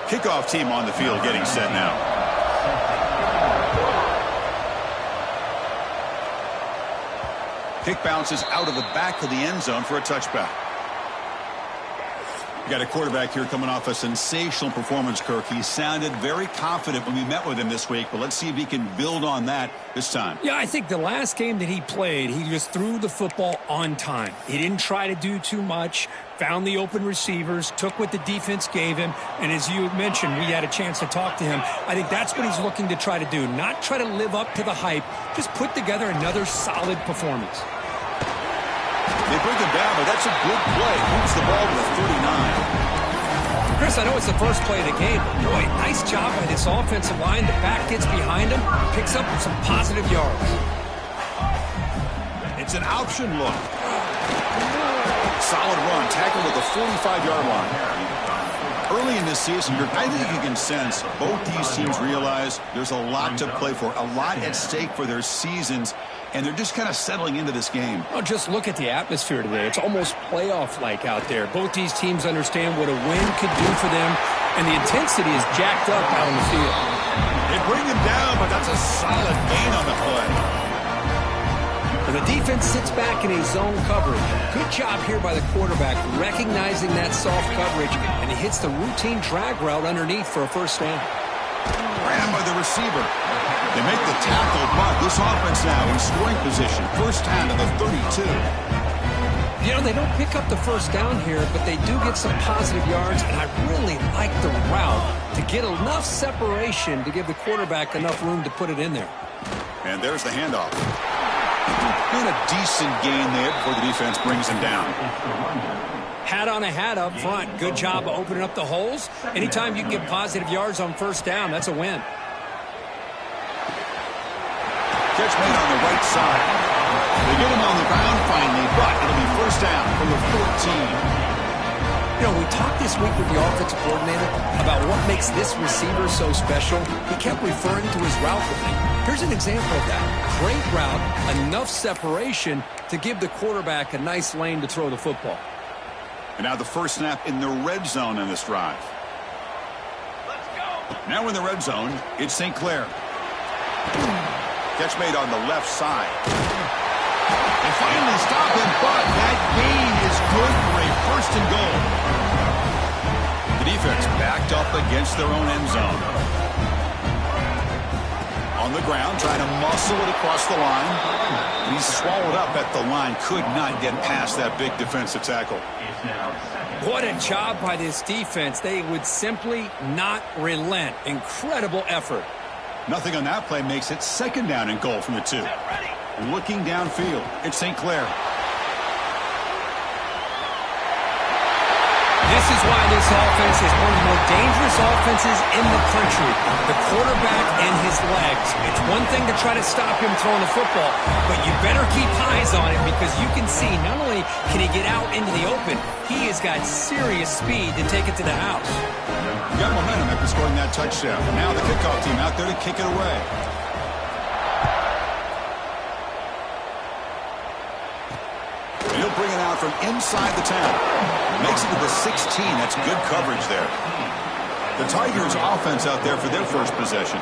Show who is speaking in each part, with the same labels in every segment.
Speaker 1: Kickoff team on the field getting set now. Kick bounces out of the back of the end zone for a touchback. Got a quarterback here coming off a sensational performance, Kirk. He sounded very confident when we met with him this week, but let's see if he can build on that this time.
Speaker 2: Yeah, I think the last game that he played, he just threw the football on time. He didn't try to do too much, found the open receivers, took what the defense gave him, and as you mentioned, we had a chance to talk to him. I think that's what he's looking to try to do, not try to live up to the hype, just put together another solid performance.
Speaker 1: They bring him down, but that's a good play. Moves the ball to the 39.
Speaker 2: Chris, I know it's the first play of the game, but boy, nice job by this offensive line. The back gets behind him, picks up some positive yards.
Speaker 1: It's an option look. Solid run, tackled at the 45-yard line. Early in this season, I think you can sense both these teams realize there's a lot to play for, a lot at stake for their seasons, and they're just kind of settling into this game.
Speaker 2: Oh, just look at the atmosphere today. It's almost playoff-like out there. Both these teams understand what a win could do for them, and the intensity is jacked up out on the field.
Speaker 1: They bring him down, but that's a solid gain on the play.
Speaker 2: And the defense sits back in a zone coverage. Good job here by the quarterback, recognizing that soft coverage, and he hits the routine drag route underneath for a first down.
Speaker 1: Ran by the receiver. They make the tackle, but this offense now in scoring position. First down to the 32.
Speaker 2: You know, they don't pick up the first down here, but they do get some positive yards, and I really like the route to get enough separation to give the quarterback enough room to put it in there.
Speaker 1: And there's the handoff. And a decent gain there before the defense brings him down.
Speaker 2: Hat on a hat up front. Good job of opening up the holes. Anytime you can get positive yards on first down, that's a win.
Speaker 1: Catch made on the right side. They get him on the ground finally, but it'll be first down from the 14.
Speaker 2: You know, we talked this week with the offensive coordinator about what makes this receiver so special. He kept referring to his route running. Here's an example of that. Great route, enough separation to give the quarterback a nice lane to throw the football.
Speaker 1: And now the first snap in the red zone in this drive. Let's go. Now in the red zone, it's St. Clair. Catch made on the left side. They finally stop him, but that gain is good for a first and goal. The defense backed up against their own end zone. On the ground, trying to muscle it across the line. He's swallowed up at the line. Could not get past that big defensive tackle.
Speaker 2: What a job by this defense. They would simply not relent. Incredible effort.
Speaker 1: Nothing on that play makes it second down and goal from the 2. Looking downfield, it's St. Clair.
Speaker 2: This is why this offense is one of the more dangerous offenses in the country. The quarterback and his legs. It's one thing to try to stop him throwing the football, but you better keep eyes on it because you can see not only can he get out into the open, he has got serious speed to take it to the house.
Speaker 1: Got momentum after scoring that touchdown. Now the kickoff team out there to kick it away. He'll bring it out from inside the 10. Makes it to the 16. That's good coverage there. The Tigers offense out there for their first possession.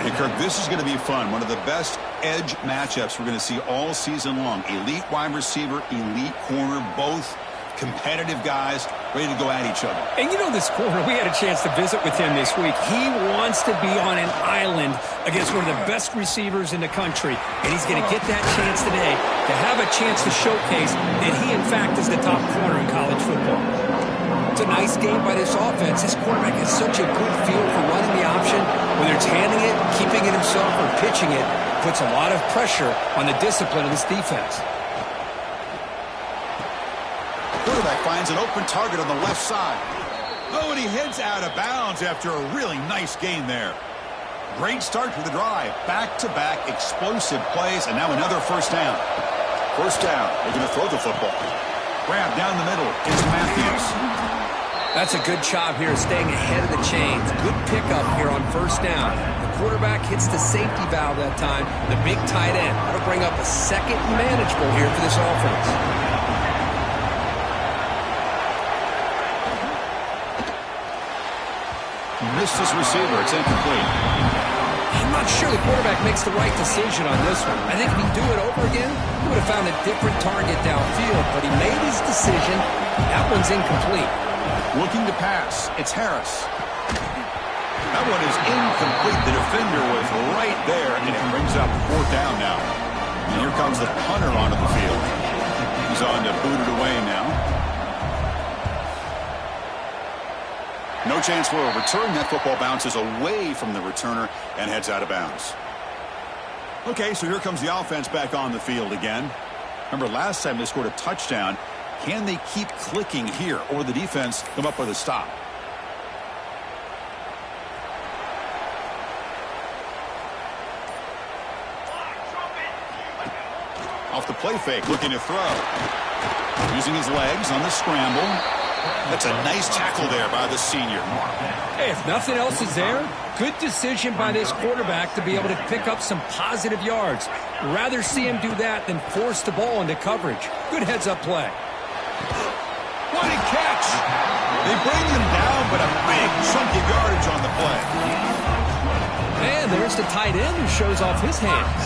Speaker 1: Hey, Kirk, this is going to be fun. One of the best edge matchups we're going to see all season long. Elite wide receiver, elite corner, both competitive guys ready to go at each other.
Speaker 2: And you know this corner, we had a chance to visit with him this week. He wants to be on an island against one of the best receivers in the country. And he's going to get that chance today to have a chance to showcase that he, in fact, is the top corner in college football. It's a nice game by this offense. This quarterback has such a good feel for running the option. Whether it's handing it, keeping it himself, or pitching it, puts a lot of pressure on the discipline of this defense.
Speaker 1: Quarterback finds an open target on the left side. Oh, and he heads out of bounds after a really nice gain there. Great start to the drive. Back-to-back explosive plays, and now another first down. First down. They're going to throw the football. Grab down the middle. It's Matthews.
Speaker 2: That's a good job here, staying ahead of the chains. Good pickup here on first down. The quarterback hits the safety valve that time. The big tight end. That'll bring up a second and manageable here for this offense.
Speaker 1: missed his receiver. It's incomplete.
Speaker 2: I'm not sure the quarterback makes the right decision on this one. I think if he'd do it over again, he would have found a different target downfield, but he made his decision. That one's incomplete.
Speaker 1: Looking to pass. It's Harris. That one is incomplete. The defender was right there, and it brings up 4th down now. And here comes the punter onto the field. He's on to boot it away now. No chance for a return. That football bounces away from the returner and heads out of bounds. Okay, so here comes the offense back on the field again. Remember, last time they scored a touchdown. Can they keep clicking here, or the defense come up with a stop? Off the play fake, looking to throw. Using his legs on the scramble. That's a nice tackle there by the senior.
Speaker 2: Hey, if nothing else is there, good decision by this quarterback to be able to pick up some positive yards. Rather see him do that than force the ball into coverage. Good heads-up play.
Speaker 1: What a catch! They bring them down, but a big chunk of yardage on the play.
Speaker 2: And there's the tight end who shows off his hands.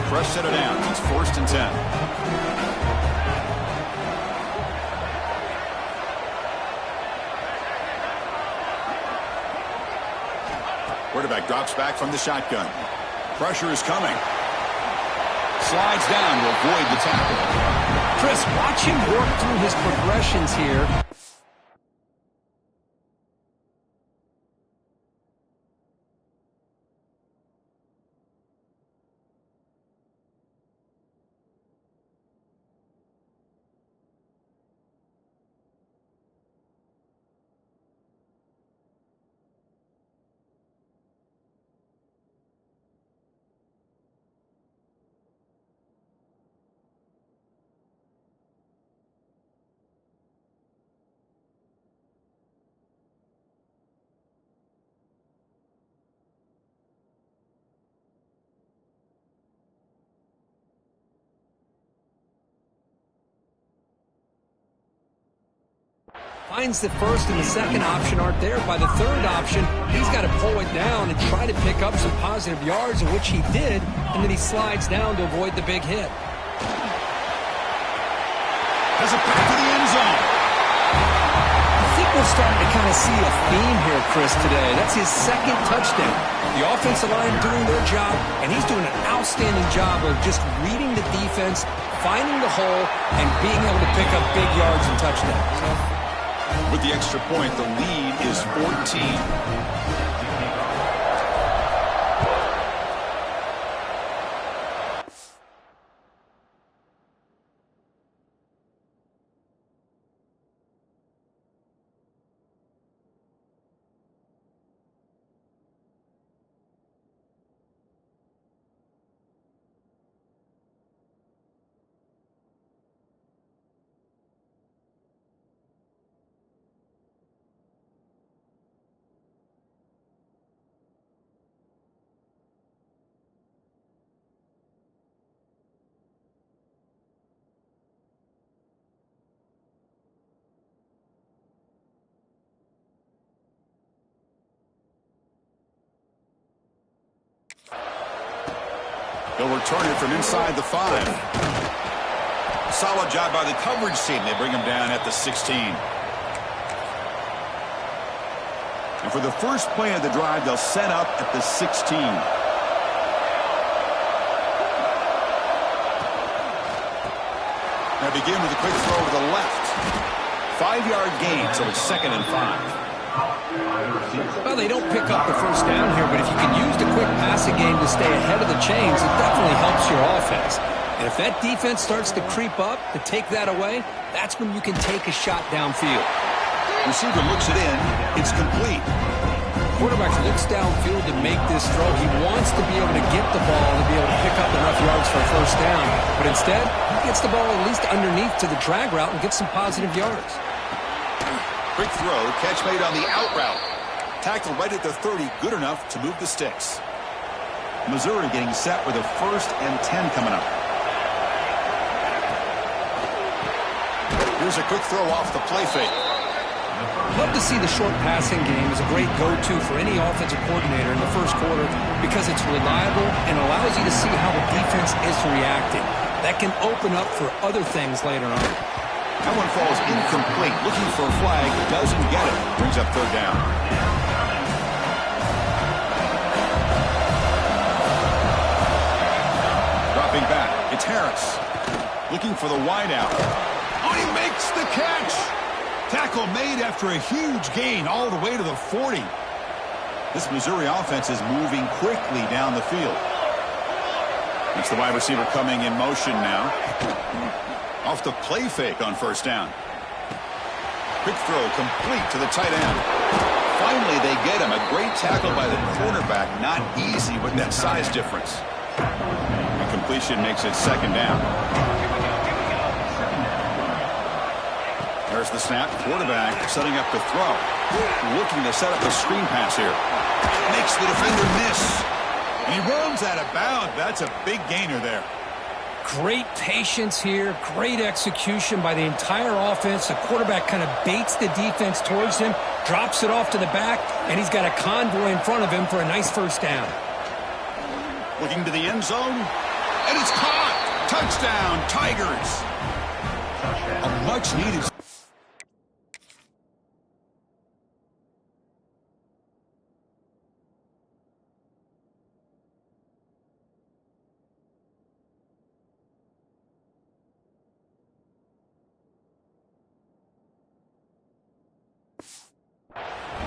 Speaker 1: Fresh set of downs. It's 1st and 10. Quarterback drops back from the shotgun. Pressure is coming. Slides down to avoid the tackle.
Speaker 2: Chris, watch him work through his progressions here. Finds the first and the second option aren't there. By the third option, he's got to pull it down and try to pick up some positive yards, in which he did, and then he slides down to avoid the big hit.
Speaker 1: Has it back to the end zone.
Speaker 2: I think we're starting to kind of see a theme here, Chris, today. That's his 2nd touchdown. The offensive line doing their job, and he's doing an outstanding job of just reading the defense, finding the hole, and being able to pick up big yards and touchdowns.
Speaker 1: With the extra point, the lead is 14. They'll return it from inside the 5. Solid job by the coverage team. They bring him down at the 16. And for the first play of the drive, they'll set up at the 16. Now begin with a quick throw to the left. 5-yard gain, so it's 2nd and 5.
Speaker 2: Well, they don't pick up the first down here, but if you can use the quick passing game to stay ahead of the chains, it definitely helps your offense. And if that defense starts to creep up, to take that away, that's when you can take a shot downfield.
Speaker 1: Receiver looks it in. It's complete.
Speaker 2: Quarterback looks downfield to make this throw. He wants to be able to get the ball to be able to pick up enough yards for a first down. But instead, he gets the ball at least underneath to the drag route and gets some positive yards.
Speaker 1: Quick throw, catch made on the out route. Tackled right at the 30, good enough to move the sticks. Missouri getting set with a 1st and 10 coming up. Here's a quick throw off the play fake.
Speaker 2: Love to see the short passing game as a great go-to for any offensive coordinator in the first quarter because it's reliable and allows you to see how the defense is reacting. That can open up for other things later on.
Speaker 1: That one falls incomplete. Looking for a flag, doesn't get it. Brings up third down. Dropping back, it's Harris. Looking for the wideout. Oh, he makes the catch! Tackle made after a huge gain all the way to the 40. This Missouri offense is moving quickly down the field. It's the wide receiver coming in motion now. Off the play fake on first down. Quick throw complete to the tight end. Finally, they get him. A great tackle by the quarterback. Not easy with that size difference. And completion makes it second down. There's the snap. Quarterback setting up to throw. Looking to set up a screen pass here. Makes the defender miss. And he runs out of bounds. That's a big gainer there.
Speaker 2: Great patience here. Great execution by the entire offense. The quarterback kind of baits the defense towards him, drops it off to the back, and he's got a convoy in front of him for a nice first down.
Speaker 1: Looking to the end zone. And it's caught. Touchdown, Tigers. A much-needed...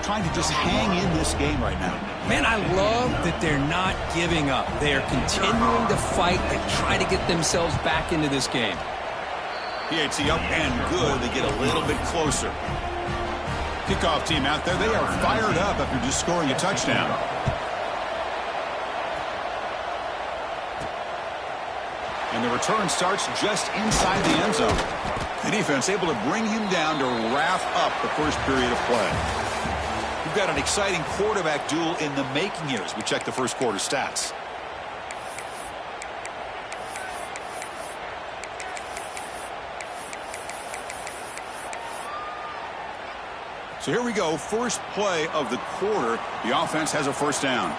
Speaker 1: trying to just hang in this game right now.
Speaker 2: Man, I love that they're not giving up. They are continuing to fight and try to get themselves back into this game.
Speaker 1: PAT up and good. They get a little bit closer. Kickoff team out there. They are fired up after just scoring a touchdown. And the return starts just inside the end zone. The defense able to bring him down to wrap up the first period of play. We've got an exciting quarterback duel in the making here as we check the first quarter stats. So here we go. First play of the quarter. The offense has a first down.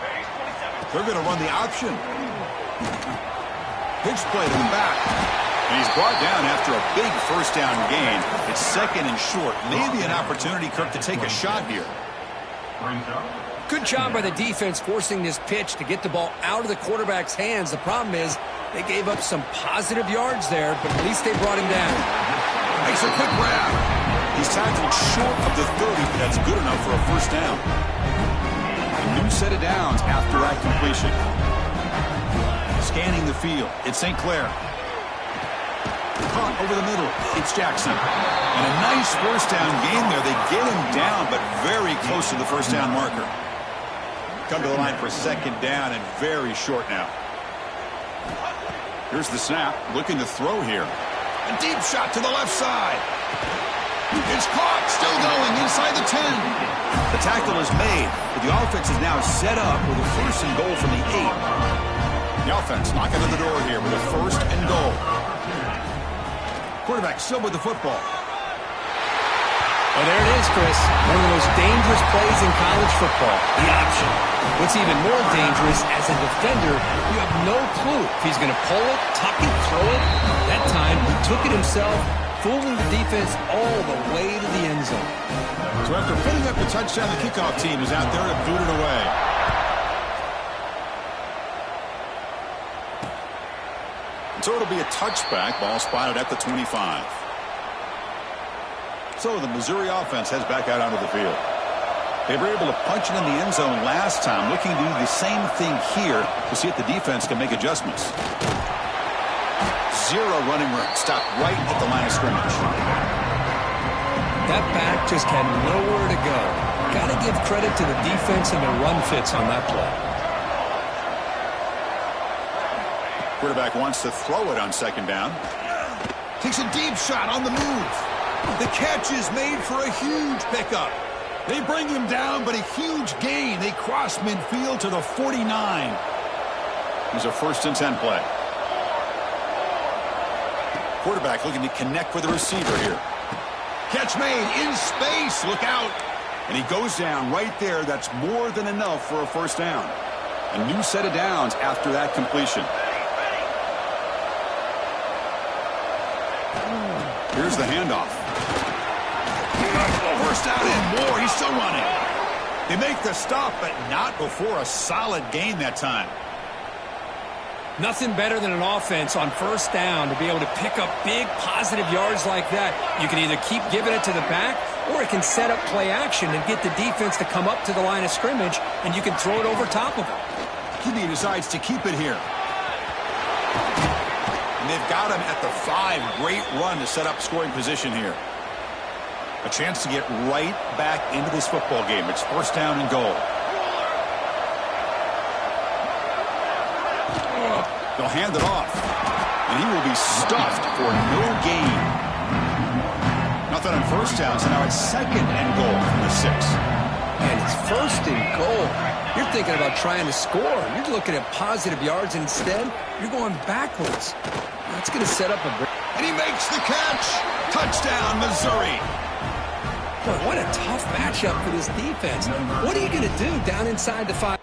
Speaker 1: They're going to run the option. Pitch play to the back. And he's brought down after a big first down gain. It's second and short. Maybe an opportunity, Kirk, to take a shot here.
Speaker 2: Good job by the defense forcing this pitch to get the ball out of the quarterback's hands. The problem is they gave up some positive yards there, but at least they brought him down.
Speaker 1: Makes a quick grab. He's tackled short of the 30, but that's good enough for a first down. A new set of downs after that completion. Scanning the field. It's St. Clair. Caught over the middle. It's Jackson. And a nice first down game there. They get him down, but very close to the first down marker. Come to the line for second down and very short now. Here's the snap. Looking to throw here. A deep shot to the left side. It's caught. Still going inside the 10. The tackle is made, but the offense is now set up with a first and goal from the 8. The offense knocking on the door here with a first and goal. Quarterback still with the football.
Speaker 2: Well, there it is, Chris. One of the most dangerous plays in college football, the option. What's even more dangerous, as a defender, you have no clue if he's going to pull it, tuck it, throw it. That time, he took it himself, fooling the defense all the way to the end zone.
Speaker 1: So after putting up the touchdown, the kickoff team is out there to boot it away. So it'll be a touchback. Ball spotted at the 25. So the Missouri offense heads back out onto the field. They were able to punch it in the end zone last time. Looking to do the same thing here to see if the defense can make adjustments. Zero running room. Stopped right at the line of scrimmage.
Speaker 2: That back just had nowhere to go. Got to give credit to the defense and the run fits on that play.
Speaker 1: Quarterback wants to throw it on second down. Takes a deep shot on the move. The catch is made for a huge pickup. They bring him down, but a huge gain. They cross midfield to the 49. Here's a first and 10 play. Quarterback looking to connect with the receiver here. Catch made in space. Look out. And he goes down right there. That's more than enough for a first down. A new set of downs after that completion. Here's the handoff. First down and more. He's still running. They make the stop, but not before a solid gain that time.
Speaker 2: Nothing better than an offense on first down to be able to pick up big positive yards like that. You can either keep giving it to the back, or it can set up play action and get the defense to come up to the line of scrimmage, and you can throw it over top of them.
Speaker 1: He decides to keep it here. And they've got him at the 5. Great run to set up scoring position here. A chance to get right back into this football game. It's first down and goal. They'll hand it off. And he will be stuffed for no gain. Nothing on first down, so now it's second and goal from the 6.
Speaker 2: And it's first and goal. You're thinking about trying to score. You're looking at positive yards instead. You're going backwards. That's going to set up a...
Speaker 1: And he makes the catch. Touchdown, Missouri.
Speaker 2: Boy, what a tough matchup for this defense. What are you going to do down inside the 5?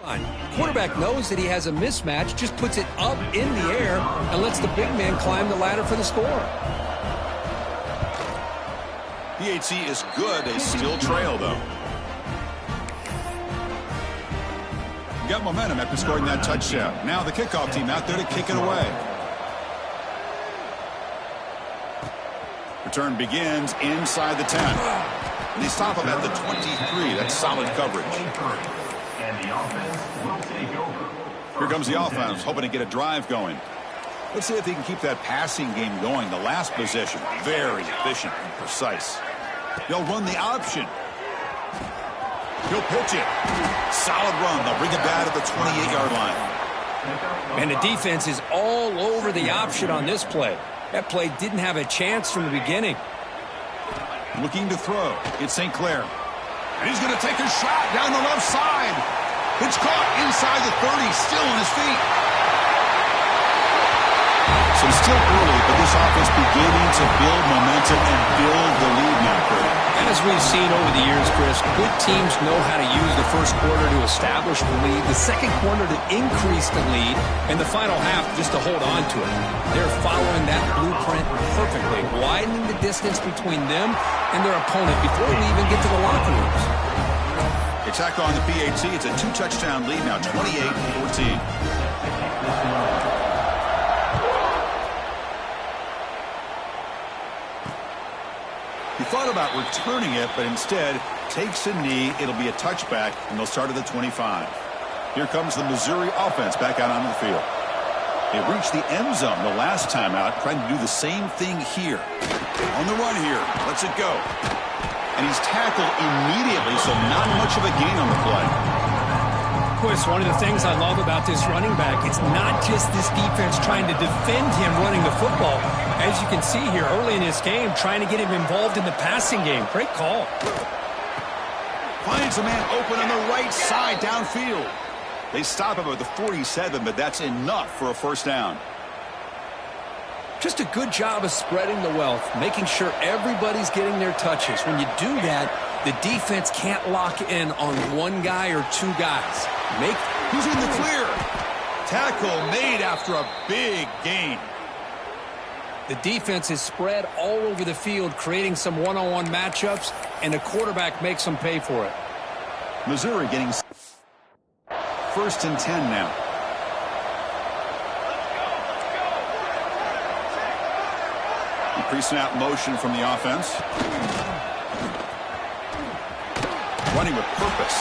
Speaker 2: Quarterback knows that he has a mismatch, just puts it up in the air and lets the big man climb the ladder for the score.
Speaker 1: PHC is good. They still trail, though. Got momentum after scoring that touchdown. Now the kickoff team out there to kick it away. Return begins inside the 10. And they stop him at the 23. That's solid coverage.
Speaker 3: And the offense will take over.
Speaker 1: Here comes the offense, hoping to get a drive going. Let's see if they can keep that passing game going. The last possession, very efficient and precise. They'll run the option. He'll pitch it. Solid run. They'll bring it down at the 28-yard line.
Speaker 2: And the defense is all over the option on this play. That play didn't have a chance from the beginning.
Speaker 1: Looking to throw. It's St. Clair. And he's going to take a shot down the left side. It's caught inside the 30, still on his feet. So still early, but this offense beginning to build momentum and build the lead now, Chris.
Speaker 2: As we've seen over the years, Chris, good teams know how to use the first quarter to establish the lead, the second quarter to increase the lead, and the final half just to hold on to it. They're following that blueprint perfectly, widening the distance between them and their opponent before we even get to the locker rooms.
Speaker 1: Attack on the PHC. It's a 2-touchdown lead now, 28-14. He thought about returning it, but instead takes a knee. It'll be a touchback, and they'll start at the 25. Here comes the Missouri offense back out onto the field. They reached the end zone the last time out, trying to do the same thing here. On the run here. Lets it go. And he's tackled immediately, so not much of a gain on the play.
Speaker 2: Chris, one of the things I love about this running back, it's not just this defense trying to defend him running the football. As you can see here early in this game, trying to get him involved in the passing game. Great call.
Speaker 1: Finds a man open on the right side downfield. They stop him at the 47, but that's enough for a first down.
Speaker 2: Just a good job of spreading the wealth, making sure everybody's getting their touches. When you do that, the defense can't lock in on one guy or two guys.
Speaker 1: Who's in the clear? Tackle made after a big gain.
Speaker 2: The defense is spread all over the field, creating some one-on-one matchups, and the quarterback makes them pay for it.
Speaker 1: Missouri getting first and 10 now. Pre-snap motion from the offense. Running with purpose.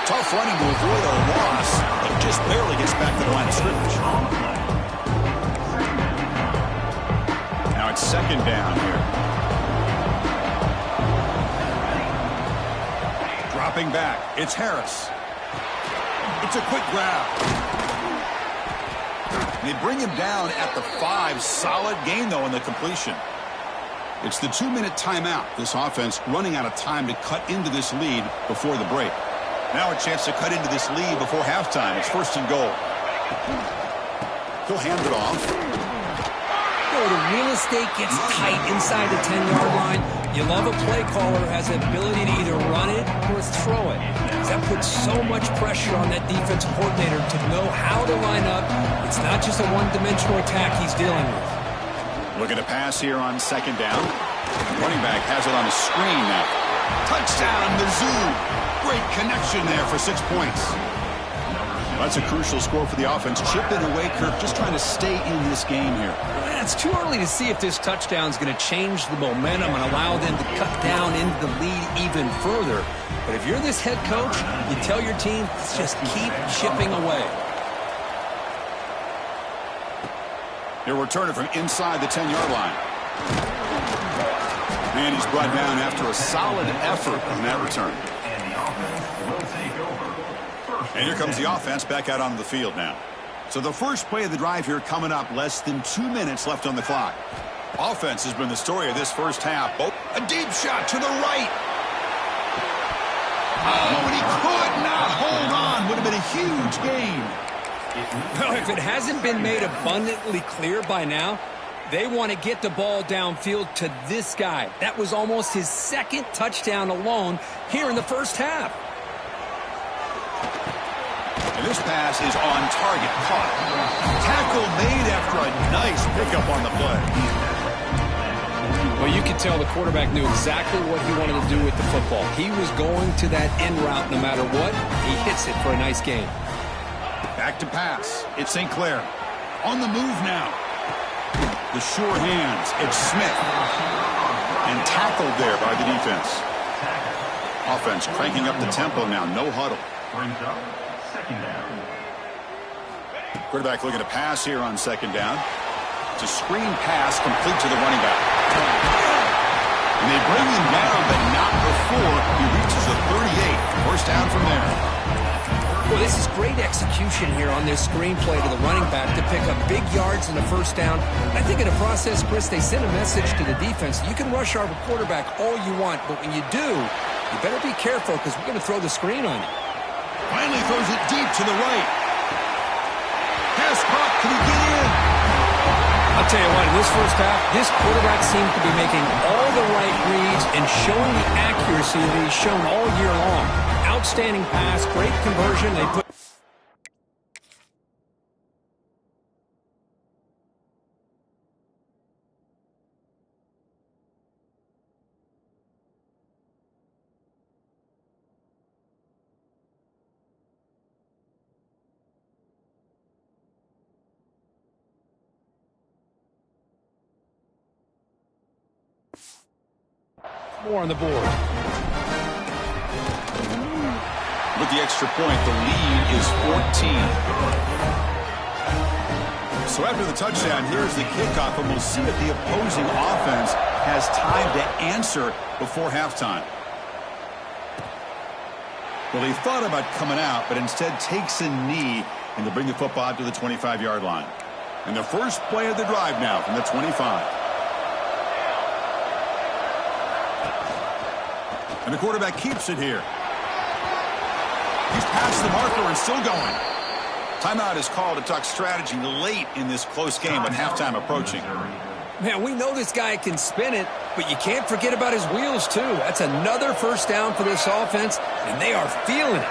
Speaker 1: Tough running to avoid a loss. He just barely gets back to the line of scrimmage. Now it's second down here. Dropping back. It's Harris. It's a quick grab. They bring him down at the 5. Solid gain, though, in the completion. It's the 2-minute timeout. This offense running out of time to cut into this lead before the break. Now a chance to cut into this lead before halftime. It's first and goal. He'll hand it off.
Speaker 2: The real estate gets tight inside the 10-yard line. You love a play caller who has the ability to either run it or throw it. That puts so much pressure on that defensive coordinator to know how to line up. It's not just a one-dimensional attack he's dealing with.
Speaker 1: Looking to pass here on second down. Running back has it on a screen now. Touchdown, Mizzou. Great connection there for 6 points. That's a crucial score for the offense. Chipping away, Kirk, just trying to stay in this game here.
Speaker 2: It's too early to see if this touchdown is going to change the momentum and allow them to cut down into the lead even further. But if you're this head coach, you tell your team, just keep chipping away.
Speaker 1: He'll return it from inside the 10-yard line. And he's brought down after a solid effort on that return. And here comes the offense back out onto the field now. So the first play of the drive here coming up, less than 2 minutes left on the clock. Offense has been the story of this first half. Oh, a deep shot to the right. Oh, and he could not hold on. Would have been a huge gain.
Speaker 2: Well, if it hasn't been made abundantly clear by now, they want to get the ball downfield to this guy. That was almost his second touchdown alone here in the first half.
Speaker 1: And this pass is on target, caught. Tackle made after a nice pickup on the play.
Speaker 2: Well, you could tell the quarterback knew exactly what he wanted to do with the football. He was going to that end route no matter what. He hits it for a nice gain.
Speaker 1: Back to pass. It's St. Clair. On the move now. The sure hands. It's Smith. And tackled there by the defense. Offense cranking up the tempo now. No huddle.
Speaker 3: Brings up second down.
Speaker 1: Quarterback looking to pass here on second down. It's a screen pass complete to the running back. And they bring him down, but not before he reaches the 38. First down from there.
Speaker 2: Well, this is great execution here on this screenplay to the running back to pick up big yards in the first down. I think in the process, Chris, they send a message to the defense. You can rush our quarterback all you want, but when you do, you better be careful because we're going to throw the screen on you.
Speaker 1: Finally throws it deep to the right. Pass caught. Can he get in?
Speaker 2: I'll tell you what, in this first half, this quarterback seems to be making all the right reads and showing the accuracy that he's shown all year long. Outstanding pass, great conversion. They put more on the board.
Speaker 1: With the extra point, the lead is 14. So after the touchdown, here's the kickoff, and we'll see if the opposing offense has time to answer before halftime. Well, he thought about coming out, but instead takes a knee and to bring the football out to the 25-yard line. And the first play of the drive now from the 25. And the quarterback keeps it here. He's past the marker and still going. Timeout is called to talk strategy late in this close game with halftime approaching.
Speaker 2: Man, we know this guy can spin it, but you can't forget about his wheels, too. That's another first down for this offense, and they are feeling it.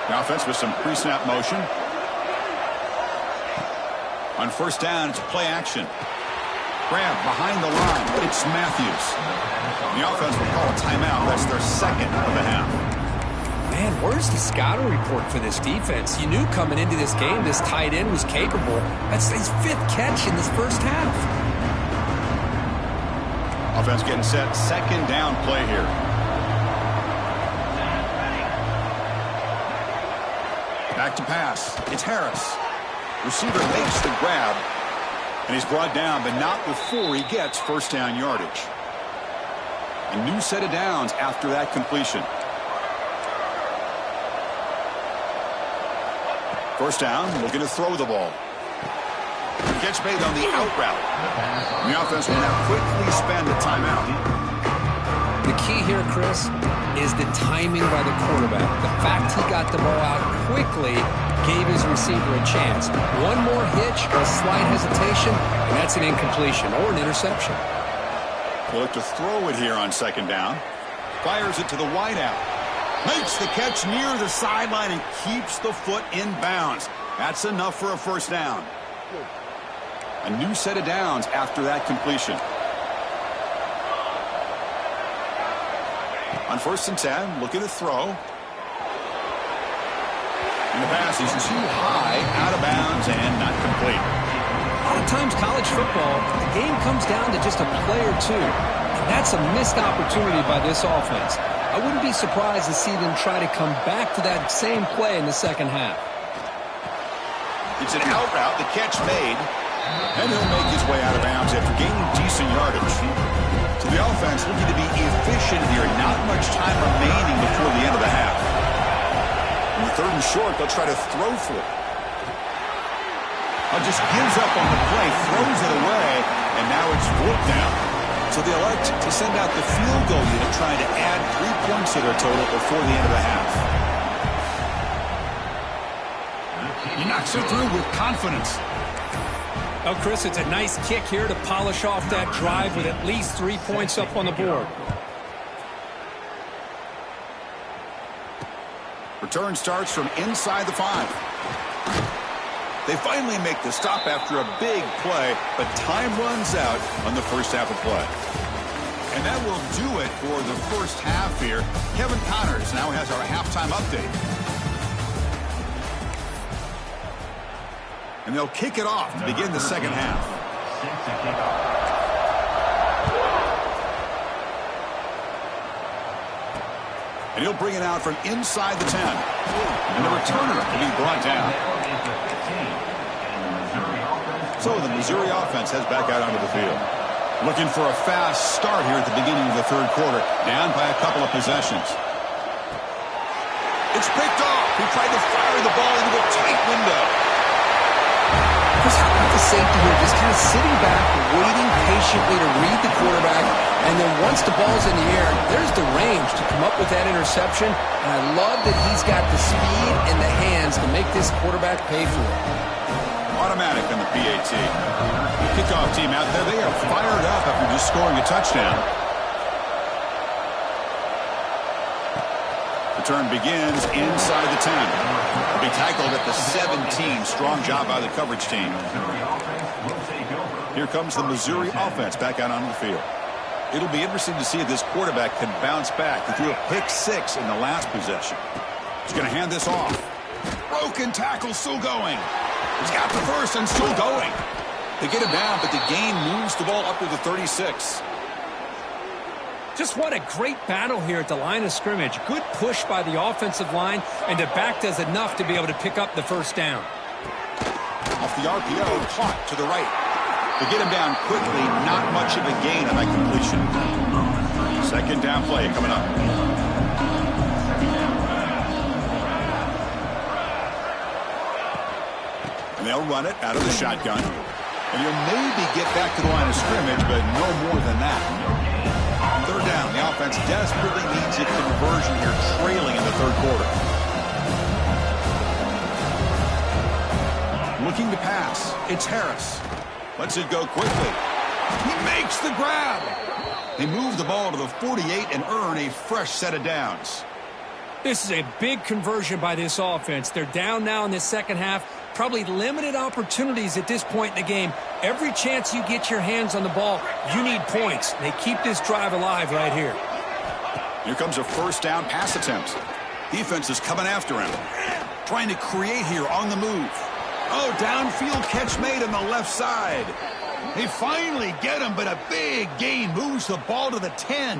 Speaker 1: The offense with some pre-snap motion. On first down, it's play action. Grab behind the line. It's Matthews. The offense will call a timeout. That's their second of the half.
Speaker 2: Man, where's the scouting report for this defense? You knew coming into this game this tight end was capable. That's his fifth catch in this first half.
Speaker 1: Offense getting set. Second down play here. Back to pass. It's Harris. Receiver makes the grab. And he's brought down, but not before he gets first down yardage. A new set of downs after that completion. First down, looking to throw the ball. Gets made on the out route. And the offense will now quickly spend a timeout.
Speaker 2: The key here, Chris, is the timing by the quarterback. The fact he got the ball out quickly gave his receiver a chance. One more hitch or a slight hesitation, and that's an incompletion or an interception.
Speaker 1: We'll look to throw it here on second down. Fires it to the wideout. Makes the catch near the sideline and keeps the foot in bounds. That's enough for a first down. A new set of downs after that completion. On first and 10, looking to throw. And the pass is too high, out of bounds, and not complete.
Speaker 2: A lot of times college football, the game comes down to just a play or two. And that's a missed opportunity by this offense. I wouldn't be surprised to see them try to come back to that same play in the second half.
Speaker 1: It's an out route, the catch made, and he'll make his way out of bounds after gaining decent yardage. So the offense looking to be efficient here. Not much time remaining before the end of the half. On the third and short, they'll try to throw for it. Just gives up on the play, throws it away, and now it's fourth down. So they elect to send out the field goal unit, trying to add 3 points to their total before the end of the half. He knocks it through with confidence.
Speaker 2: Oh, Chris, it's a nice kick here to polish off that drive with at least 3 points up on the board.
Speaker 1: Return starts from inside the 5. They finally make the stop after a big play, but time runs out on the first half of play. And that will do it for the first half here. Kevin Connors now has our halftime update. And they'll kick it off to begin the second half. And he'll bring it out from inside the 10. And the returner will be brought down. So the Missouri offense heads back out onto the field. Looking for a fast start here at the beginning of the third quarter. Down by a couple of possessions. It's picked off. He tried to fire the ball into a tight window.
Speaker 4: Chris, how about the safety here? Just kind of sitting back, waiting patiently to read the quarterback. And then once the ball's in the air, there's the range to come up with that interception. And I love that he's got the speed and the hands to make this quarterback pay for it.
Speaker 1: Automatic on the PAT. Kickoff team out there, they are fired up after just scoring a touchdown. The turn begins inside the 10. Will be tackled at the 17. Strong job by the coverage team. Here comes the Missouri offense back out onto the field. It'll be interesting to see if this quarterback can bounce back. He threw a pick 6 in the last possession. He's going to hand this off. Broken tackle, still going. He's got the first and still going. They get him down, but the gain moves the ball up to the 36.
Speaker 2: Just what a great battle here at the line of scrimmage. Good push by the offensive line, and the back does enough to be able to pick up the first down.
Speaker 1: Off the RPO, caught to the right. They get him down quickly, not much of a gain on that completion. Second down play coming up. And they'll run it out of the shotgun. And you'll maybe get back to the line of scrimmage, but no more than that. Third down. The offense desperately needs a conversion here, trailing in the third quarter. Looking to pass. It's Harris. Lets it go quickly. He makes the grab. They move the ball to the 48 and earn a fresh set of downs.
Speaker 2: This is a big conversion by this offense. They're down now in the second half. Probably limited opportunities at this point in the game. Every chance you get your hands on the ball, you need points. They keep this drive alive right here.
Speaker 1: Here comes a first down pass attempt. Defense is coming after him. Trying to create here on the move. Oh, downfield catch made on the left side. They finally get him, but a big gain moves the ball to the 10.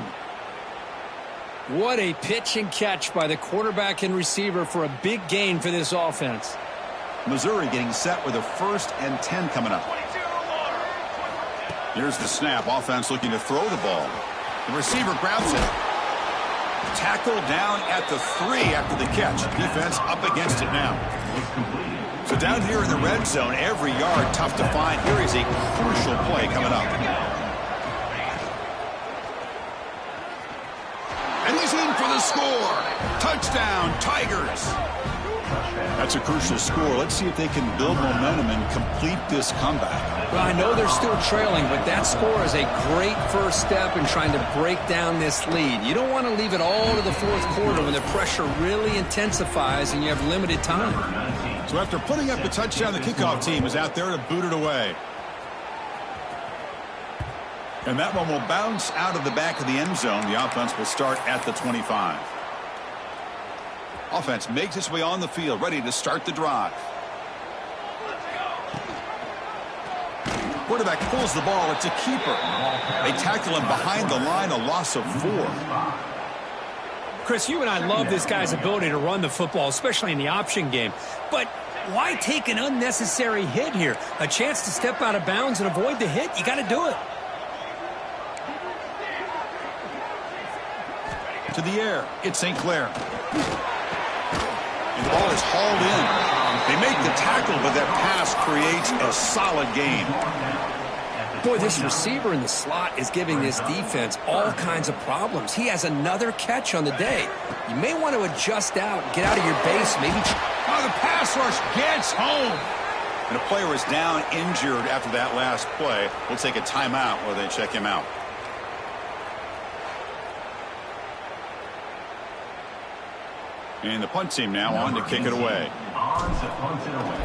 Speaker 2: What a pitch and catch by the quarterback and receiver for a big gain for this offense.
Speaker 1: Missouri getting set with a 1st and 10 coming up. Here's the snap. Offense looking to throw the ball. The receiver grabs it. Tackled down at the 3 after the catch. Defense up against it now. So down here in the red zone, every yard tough to find. Here is a crucial play coming up. And he's in for the score. Touchdown, Tigers. That's a crucial score. Let's see if they can build momentum and complete this comeback.
Speaker 2: Well, I know they're still trailing, but that score is a great first step in trying to break down this lead. You don't want to leave it all to the fourth quarter when the pressure really intensifies and you have limited time.
Speaker 1: So after putting up the touchdown, the kickoff team is out there to boot it away. And that one will bounce out of the back of the end zone. The offense will start at the 25. Offense makes its way on the field, ready to start the drive. Quarterback pulls the ball. It's a keeper. They tackle him behind the line, a loss of 4.
Speaker 2: Chris, you and I love this guy's ability to run the football, especially in the option game. But why take an unnecessary hit here? A chance to step out of bounds and avoid the hit? You got to do it.
Speaker 1: To the air. It's St. Clair. And the ball is hauled in. They make the tackle, but that pass creates a solid gain.
Speaker 2: Boy, this receiver in the slot is giving this defense all kinds of problems. He has another catch on the day. You may want to adjust out, get out of your base, maybe.
Speaker 1: Oh, the pass rush gets home. And a player is down injured after that last play. We'll take a timeout while they check him out. And the punt team now on to kick it away.
Speaker 3: On to punt it away.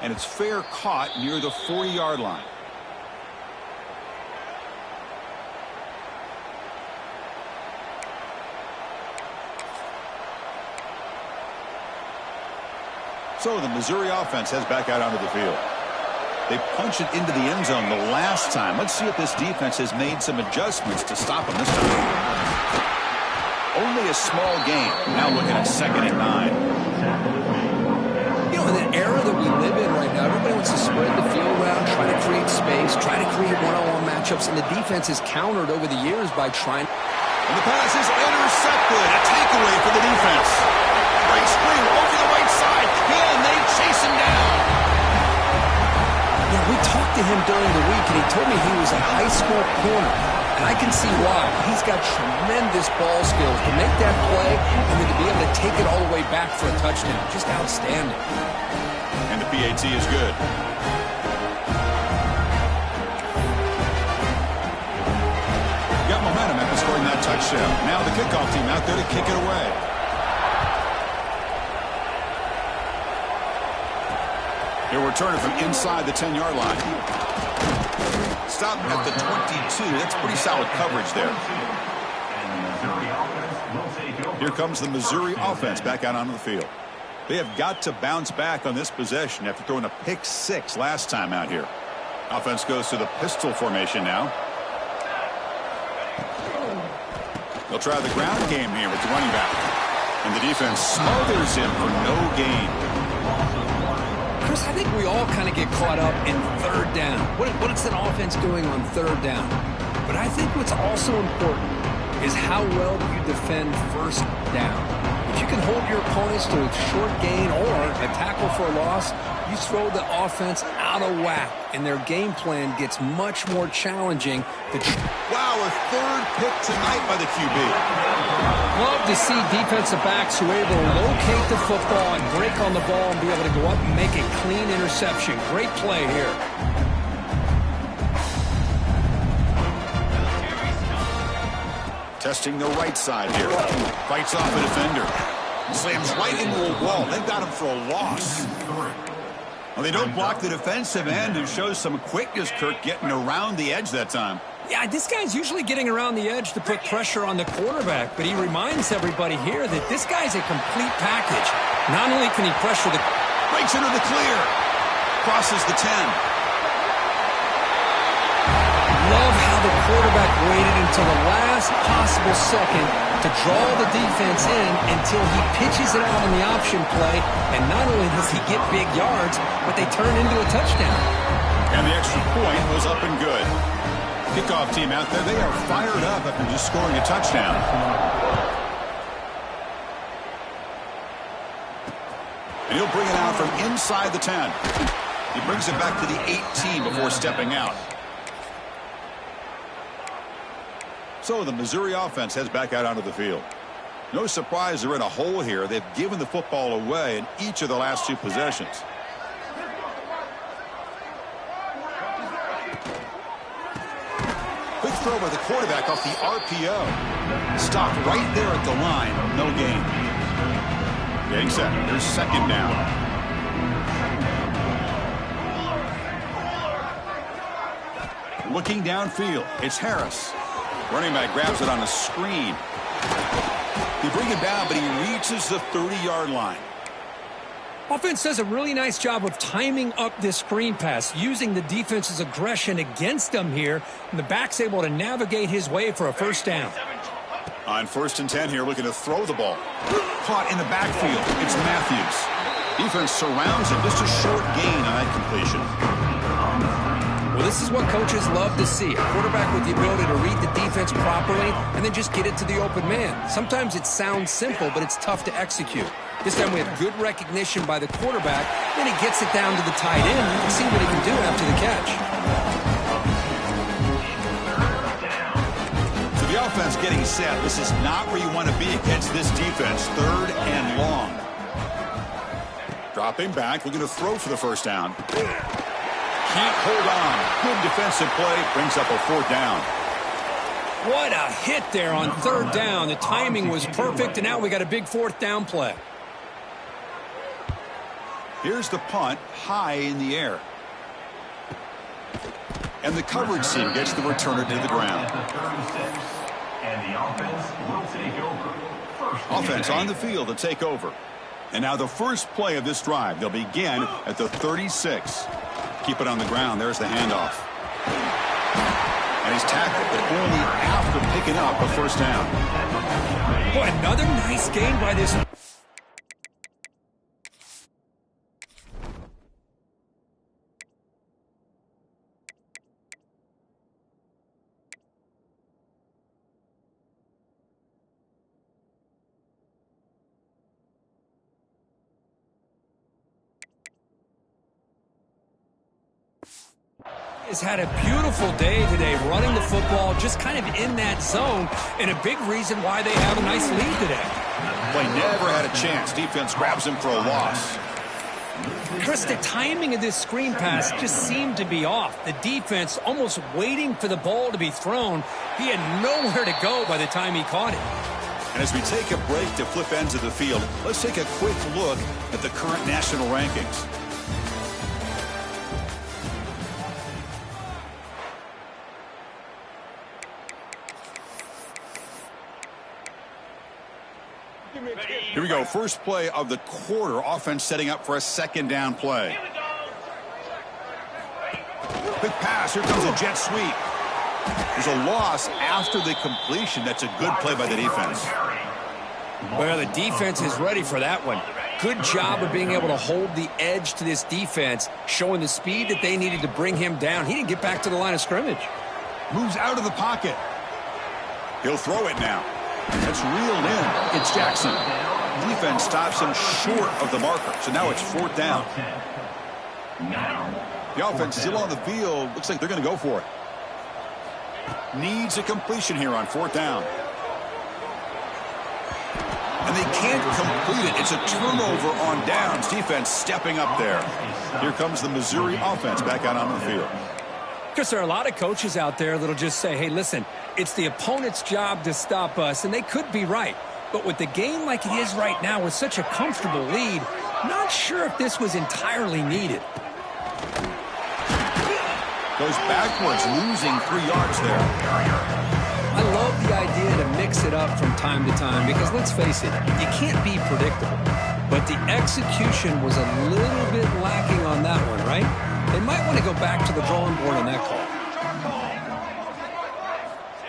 Speaker 1: And it's fair caught near the 40-yard line. So the Missouri offense heads back out onto the field. They punch it into the end zone the last time. Let's see if this defense has made some adjustments to stop them this time. Only a small gain. Now looking at 2nd and 9.
Speaker 4: You know, in the era that we live in right now, everybody wants to spread the field around, try to create space, try to create one-on-one matchups, and the defense is countered over the years by trying.
Speaker 1: And the pass is intercepted. A takeaway for the defense. Great screen over the right side. And they chase him down.
Speaker 4: Yeah, we talked to him during the week, and he told me he was a high school corner. And I can see why. He's got tremendous ball skills to make that play and then to be able to take it all the way back for a touchdown. Just outstanding.
Speaker 1: And the PAT is good. Got momentum after scoring that touchdown. Now the kickoff team out there to kick it away. He'll return it from inside the 10-yard line. Stop at the 22. That's pretty solid coverage there. Here comes the Missouri offense back out onto the field. They have got to bounce back on this possession after throwing a pick 6 last time out here. Offense goes to the pistol formation now. They'll try the ground game here with the running back. And the defense smothers him for no gain.
Speaker 4: Chris, I think we all kind of get caught up in 3rd down. What is an offense doing on 3rd down? But I think what's also important is how well you defend 1st down. If you can hold your opponents to a short gain or a tackle for a loss, you throw the offense out of whack, and their game plan gets much more challenging.
Speaker 1: Wow, a 3rd pick tonight by the QB.
Speaker 2: Love to see defensive backs who are able to locate the football and break on the ball and be able to go up and make a clean interception. Great play here.
Speaker 1: Testing the right side here. Fights off a defender. Slams right into a wall. They've got him for a loss. Well, they don't block the defensive end, who shows some quickness, Kirk, getting around the edge that time.
Speaker 2: Yeah, this guy's usually getting around the edge to put pressure on the quarterback, but he reminds everybody here that this guy's a complete package. Not only can he pressure the...
Speaker 1: Breaks into the clear. Crosses the 10.
Speaker 2: Love how the quarterback waited until the last possible second to draw the defense in until he pitches it out on the option play, and not only does he get big yards, but they turn into a touchdown.
Speaker 1: And the extra point was up and good. Kickoff team out there, they are fired up after just scoring a touchdown. And he'll bring it out from inside the 10. He brings it back to the 18 before stepping out. So the Missouri offense heads back out onto the field. No surprise they're in a hole here. They've given the football away in each of the last 2 possessions. Quick throw by the quarterback off the RPO. Stopped right there at the line. No gain. Getting set. Here's 2nd down. Looking downfield. It's Harris. Running back grabs it on a screen. They bring it down, but he reaches the 30-yard line.
Speaker 2: Offense does a really nice job of timing up this screen pass, using the defense's aggression against them here, and the back's able to navigate his way for a 1st down.
Speaker 1: On 1st and 10 here, looking to throw the ball. Caught in the backfield. It's Matthews. Defense surrounds him. Just a short gain on that completion.
Speaker 4: Well, this is what coaches love to see. A quarterback with the ability to read the defense properly and then just get it to the open man. Sometimes it sounds simple, but it's tough to execute. This time we have good recognition by the quarterback. Then he gets it down to the tight end. You can see what he can do after the catch.
Speaker 1: So the offense getting set. This is not where you want to be against this defense. 3rd and long. Dropping back, looking to throw for the 1st down. Can't hold on. Good defensive play. Brings up a 4th down.
Speaker 2: What a hit there on third down. The timing was perfect, and now we got a big fourth down play.
Speaker 1: Here's the punt, high in the air. And the coverage team gets the returner to the ground.
Speaker 3: And the offense will take over.
Speaker 1: Offense on the field to take over. And now the first play of this drive. They'll begin at the 36. Keep it on the ground. There's the handoff. And he's tackled, but only after picking up a first down.
Speaker 2: Boy, another nice gain by this. Has had a beautiful day today running the football, just kind of in that zone, and a big reason why they have a nice lead today.
Speaker 1: Play never had a chance. Defense grabs him for a loss.
Speaker 2: Chris, the timing of this screen pass just seemed to be off. The defense almost waiting for the ball to be thrown. He had nowhere to go by the time he caught it.
Speaker 1: And as we take a break to flip ends of the field, let's take a quick look at the current national rankings. Here we go. First play of the quarter. Offense setting up for a second down play. Quick pass. Here comes a jet sweep. There's a loss after the completion. That's a good play by the defense.
Speaker 2: Well, the defense is ready for that one. Good job of being able to hold the edge to this defense, showing the speed that they needed to bring him down. He didn't get back to the line of scrimmage.
Speaker 1: Moves out of the pocket. He'll throw it now. That's reeled in. It's Jackson. Defense stops him short of the marker. So now it's fourth down. The offense still on the field. Looks like they're going to go for it. Needs a completion here on fourth down. And they can't complete it. It's a turnover on downs. Defense stepping up there. Here comes the Missouri offense back out on the field.
Speaker 2: Because there are a lot of coaches out there that'll just say, hey, listen, it's the opponent's job to stop us, and they could be right. But with the game like it is right now with such a comfortable lead, not sure if this was entirely needed.
Speaker 1: Goes backwards, losing 3 yards there.
Speaker 2: I love the idea to mix it up from time to time because, let's face it, you can't be predictable. But the execution was a little bit lacking on that one, right? They might want to go back to the drawing board on that call.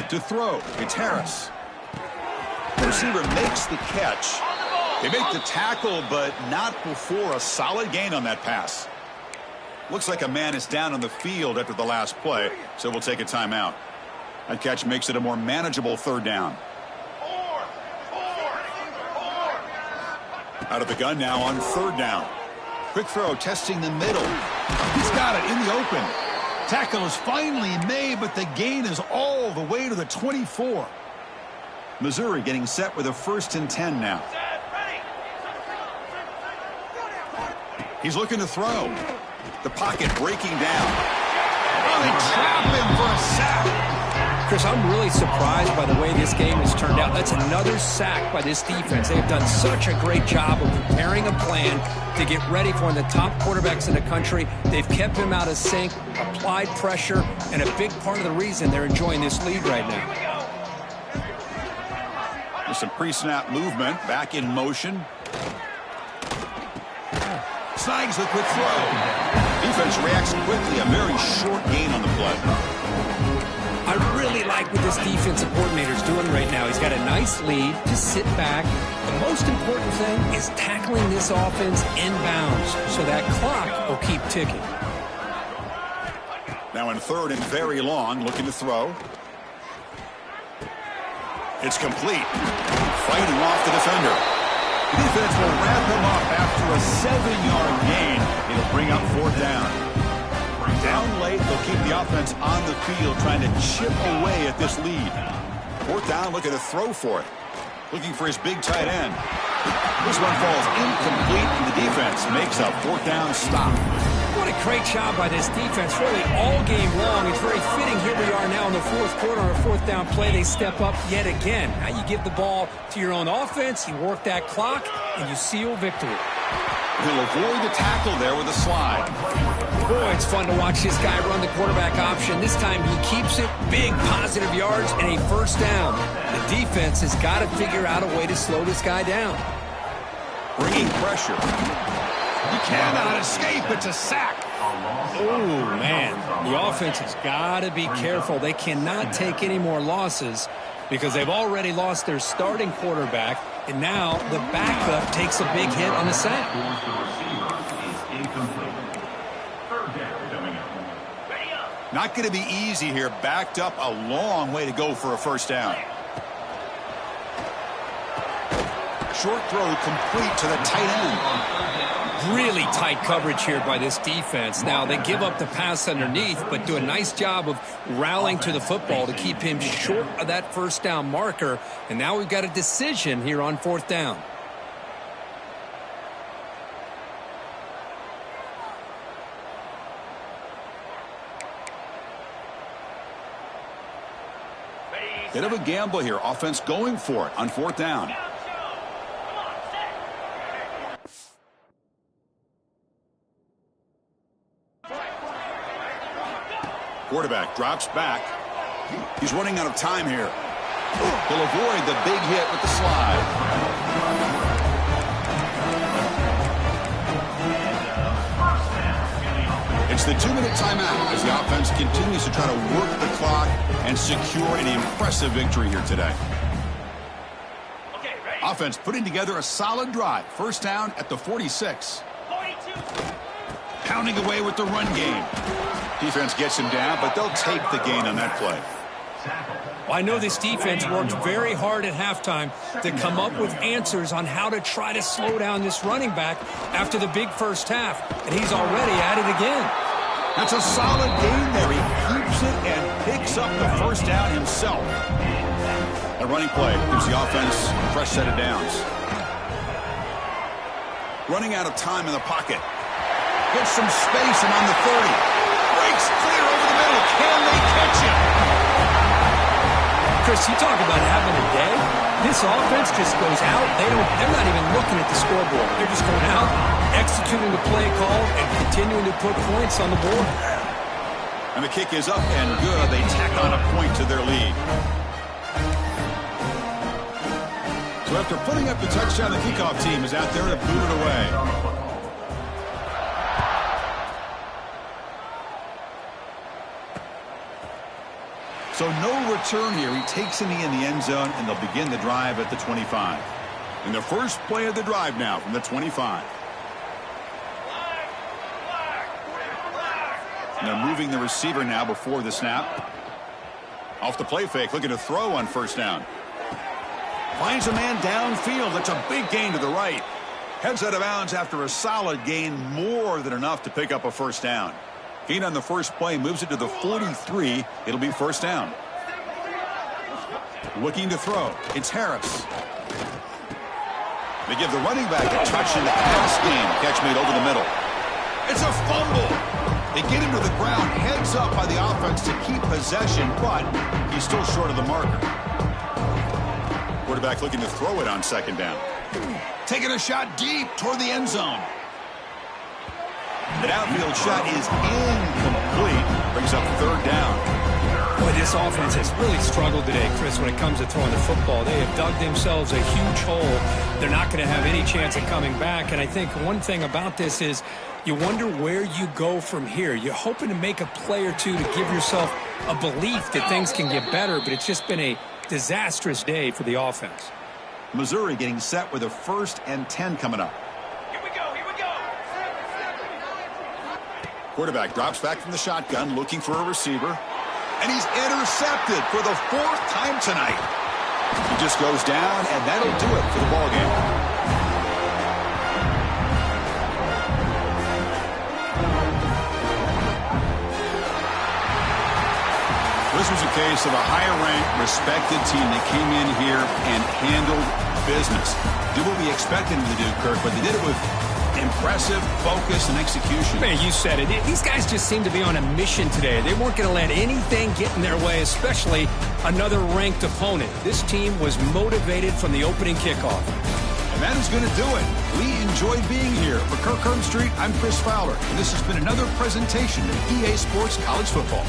Speaker 1: To throw, it's Harris. The receiver makes the catch. They make the tackle, but not before a solid gain on that pass. Looks like a man is down on the field after the last play, so we'll take a timeout. That catch makes it a more manageable third down. Out of the gun now on third down. Quick throw, testing the middle. He's got it in the open. Tackle is finally made, but the gain is all the way to the 24. Missouri getting set with a 1st and 10 now. He's looking to throw. The pocket breaking down. Oh, they trap him for a sack.
Speaker 2: Chris, I'm really surprised by the way this game has turned out. That's another sack by this defense. They have done such a great job of preparing a plan to get ready for one of the top quarterbacks in the country. They've kept him out of sync, applied pressure, and a big part of the reason they're enjoying this lead right now.
Speaker 1: There's some pre-snap movement, back in motion. Snags the quick throw. Defense reacts quickly, a very short gain on the play.
Speaker 2: I really like what this defensive coordinator is doing right now. He's got a nice lead. Just sit back. The most important thing is tackling this offense inbounds so that clock will keep ticking.
Speaker 1: Now in third and very long, looking to throw. It's complete. Fighting off the defender. The defense will wrap him up after a 7-yard gain. It'll bring up fourth down. Down late, they'll keep the offense on the field trying to chip away at this lead. Fourth down, looking to throw for it. Looking for his big tight end. This one falls incomplete, and the defense makes a fourth down stop.
Speaker 2: What What a great job by this defense, really all game long. It's very fitting. Here we are now in the fourth quarter on a fourth down play. They step up yet again. Now you give the ball to your own offense, you work that clock, and you seal victory.
Speaker 1: He'll avoid the tackle there with a slide.
Speaker 2: Boy, it's fun to watch this guy run the quarterback option. This time he keeps it, big positive yards, and a first down. The defense has got to figure out a way to slow this guy down.
Speaker 1: Bringing pressure. He cannot escape. It's a sack.
Speaker 2: Oh, man. The offense has got to be careful. They cannot take any more losses because they've already lost their starting quarterback, and now the backup takes a big hit on the sack.
Speaker 1: Not going to be easy here. Backed up a long way to go for a first down. Short throw complete to the tight end.
Speaker 2: Really tight coverage here by this defense. Now, they give up the pass underneath, but do a nice job of rallying to the football to keep him short of that first down marker. And now we've got a decision here on fourth down.
Speaker 1: Bit of a gamble here. Offense going for it on fourth down. Quarterback drops back. He's running out of time here. He'll avoid the big hit with the slide. It's the 2-minute timeout as the offense continues to try to work the clock and secure an impressive victory here today. Offense putting together a solid drive. First down at the 46. Pounding away with the run game. Defense gets him down, but they'll take the gain on that play.
Speaker 2: Well, I know this defense worked very hard at halftime to come up with answers on how to try to slow down this running back after the big first half, and he's already at it again.
Speaker 1: That's a solid gain there. He keeps it and picks up the first down himself. A running play gives the offense a fresh set of downs. Running out of time in the pocket. Gets some space and on the 30. Breaks clear over the middle. Can they catch him?
Speaker 2: Chris, you talk about having a day. This offense just goes out. They're not even looking at the scoreboard. They're just going out, executing the play call, and continuing to put points on the board.
Speaker 1: And the kick is up and good. They tack on a point to their lead. So after putting up the touchdown, the kickoff team is out there to boot it away. So no return here. He takes in the end zone, and they'll begin the drive at the 25. And the first play of the drive now from the 25. And they're moving the receiver now before the snap. Off the play fake, looking to throw on first down. Finds a man downfield. That's a big gain to the right. Heads out of bounds after a solid gain, more than enough to pick up a first down. Gain on the first play, moves it to the 43. It'll be first down. Looking to throw. It's Harris. They give the running back a touch in the pass game. Catch made over the middle. It's a fumble. They get him to the ground. Heads up by the offense to keep possession, but he's still short of the marker. Quarterback looking to throw it on second down. Taking a shot deep toward the end zone. The outfield shot is incomplete. Brings up third down.
Speaker 2: Boy, this offense has really struggled today, Chris, when it comes to throwing the football. They have dug themselves a huge hole. They're not going to have any chance of coming back. And I think one thing about this is you wonder where you go from here. You're hoping to make a play or two to give yourself a belief that things can get better, but it's just been a disastrous day for the offense.
Speaker 1: Missouri getting set with a 1st and 10 coming up. Quarterback drops back from the shotgun, looking for a receiver. And he's intercepted for the 4th time tonight. He just goes down, and that'll do it for the ballgame. This was a case of a higher-ranked, respected team that came in here and handled business. Did what we expected them to do, Kirk, but they did it with Impressive focus and execution.
Speaker 2: Man, you said it. These guys just seem to be on a mission today. They weren't going to let anything get in their way, especially another ranked opponent. This team was motivated from the opening kickoff.
Speaker 1: And that is going to do it. We enjoyed being here. For Kirk Street, I'm Chris Fowler, and this has been another presentation of EA Sports College Football.